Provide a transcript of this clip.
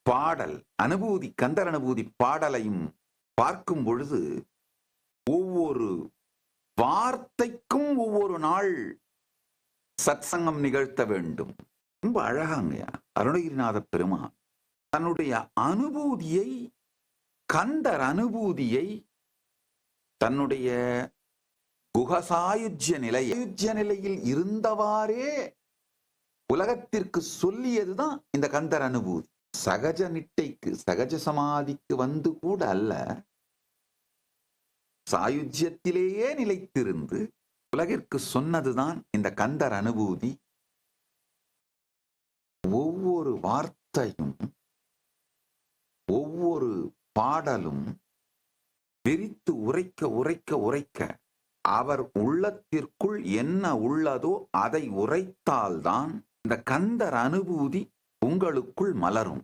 பாடல் அனுபூதி, கந்தர் அனுபூதி பாடலையும் பார்க்கும் பொழுது ஒவ்வொரு வார்த்தைக்கும் ஒவ்வொரு நாள் சத்சங்கம் நிகழ்த்த வேண்டும். ரொம்ப அழகாங்கய்யா அருணகிரிநாத பெருமான் தன்னுடைய அனுபூதியை, கந்தர் அனுபூதியை தன்னுடைய குகசாயுஜ்ய நிலையில் இருந்தவாறே உலகத்திற்கு சொல்லியதுதான் இந்த கந்தர் அனுபூதி. சகஜ நிட்டைக்கு, சகஜ சமாதிக்கு வந்து கூட அல்ல, சாயுஜ்யத்திலேயே நிலைத்திருந்து உலகிற்கு சொன்னதுதான் இந்த கந்தர் அனுபூதி. ஒவ்வொரு வார்த்தையும், ஒவ்வொரு பாடலும் விரித்து உரைக்க உரைக்க உரைக்க அவர் உள்ளத்திற்குள் என்ன உள்ளதோ அதை உரைத்தால்தான் இந்த கந்தர் அனுபூதி உங்களுக்குள் மலரும்.